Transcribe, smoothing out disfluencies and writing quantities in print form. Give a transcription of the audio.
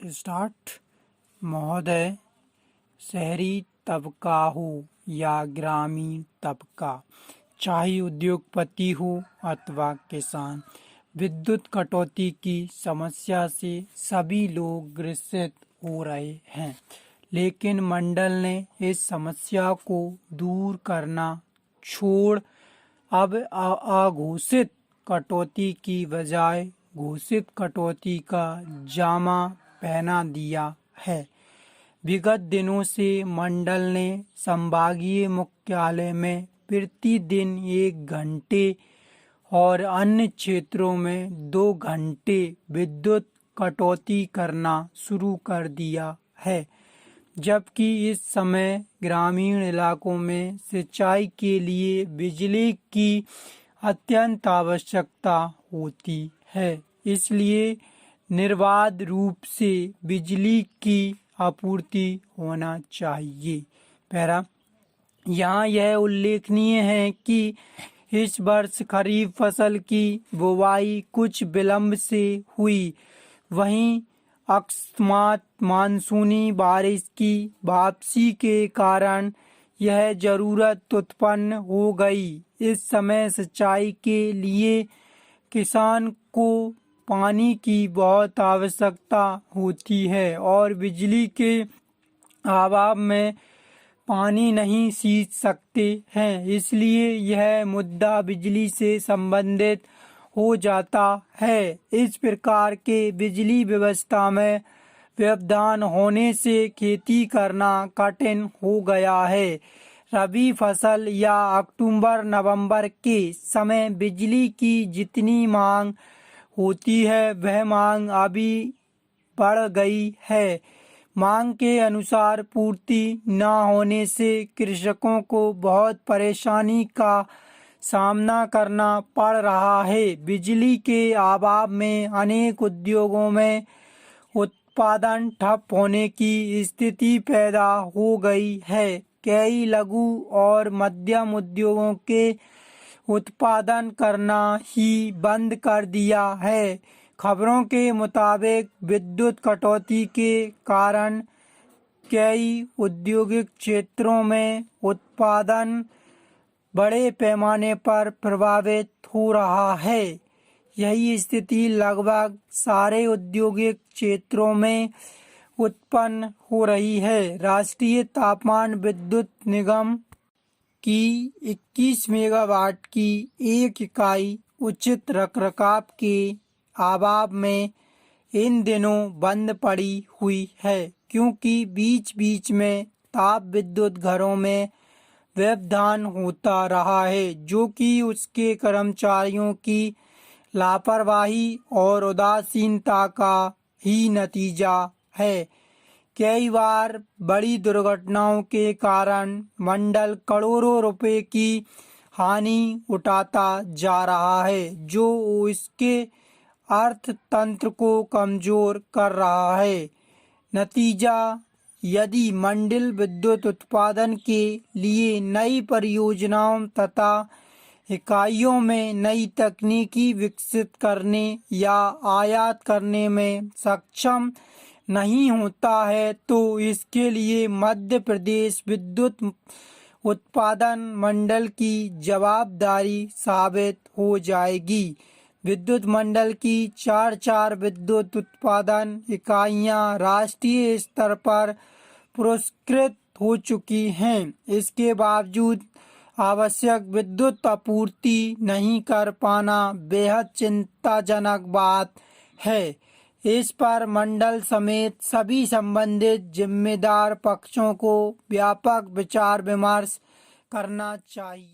Start. महोदय, शहरी तबका हो या ग्रामीण तबका, चाहे उद्योगपति हो अथवा किसान, विद्युत कटौती की समस्या से सभी लोग ग्रसित हो रहे हैं। लेकिन मंडल ने इस समस्या को दूर करना छोड़ अब अघोषित कटौती की बजाय घोषित कटौती का जामा पहना दिया है। विगत दिनों से मंडल ने संभागीय मुख्यालय में प्रतिदिन 1 घंटे और अन्य क्षेत्रों में 2 घंटे विद्युत कटौती करना शुरू कर दिया है, जबकि इस समय ग्रामीण इलाकों में सिंचाई के लिए बिजली की अत्यंत आवश्यकता होती है। इसलिए निर्बाध रूप से बिजली की आपूर्ति होना चाहिए। पैरा यहाँ यह उल्लेखनीय है कि इस वर्ष खरीफ फसल की बुवाई कुछ विलंब से हुई। वहीं अकस्मात मानसूनी बारिश की वापसी के कारण यह जरूरत उत्पन्न हो गई। इस समय सिंचाई के लिए किसान को पानी की बहुत आवश्यकता होती है और बिजली के अभाव में पानी नहीं सींच सकते हैं। इसलिए यह मुद्दा बिजली से संबंधित हो जाता है। इस प्रकार के बिजली व्यवस्था में व्यवधान होने से खेती करना कठिन हो गया है। रबी फसल या अक्टूबर नवंबर के समय बिजली की जितनी मांग होती है वह मांग अभी बढ़ गई है। मांग के अनुसार पूर्ति न होने से कृषकों को बहुत परेशानी का सामना करना पड़ रहा है। बिजली के अभाव में अनेक उद्योगों में उत्पादन ठप होने की स्थिति पैदा हो गई है। कई लघु और मध्यम उद्योगों के उत्पादन करना ही बंद कर दिया है। खबरों के मुताबिक विद्युत कटौती के कारण कई औद्योगिक क्षेत्रों में उत्पादन बड़े पैमाने पर प्रभावित हो रहा है। यही स्थिति लगभग सारे औद्योगिक क्षेत्रों में उत्पन्न हो रही है। राष्ट्रीय तापमान विद्युत निगम की 21 मेगावाट की एक इकाई उचित रखरखाव के अभाव में इन दिनों बंद पड़ी हुई है, क्योंकि बीच बीच में ताप विद्युत घरों में व्यवधान होता रहा है, जो कि उसके कर्मचारियों की लापरवाही और उदासीनता का ही नतीजा है। कई बार बड़ी दुर्घटनाओं के कारण मंडल करोड़ों रुपए की हानि उठाता जा रहा है, जो इसके अर्थतंत्र को कमजोर कर रहा है। नतीजा, यदि मंडल विद्युत उत्पादन के लिए नई परियोजनाओं तथा इकाइयों में नई तकनीकी विकसित करने या आयात करने में सक्षम नहीं होता है, तो इसके लिए मध्य प्रदेश विद्युत उत्पादन मंडल की जवाबदारी साबित हो जाएगी। विद्युत मंडल की 4 विद्युत उत्पादन इकाइयां राष्ट्रीय स्तर पर पुरस्कृत हो चुकी हैं। इसके बावजूद आवश्यक विद्युत आपूर्ति नहीं कर पाना बेहद चिंताजनक बात है। इस पर मंडल समेत सभी संबंधित जिम्मेदार पक्षों को व्यापक विचार विमर्श करना चाहिए।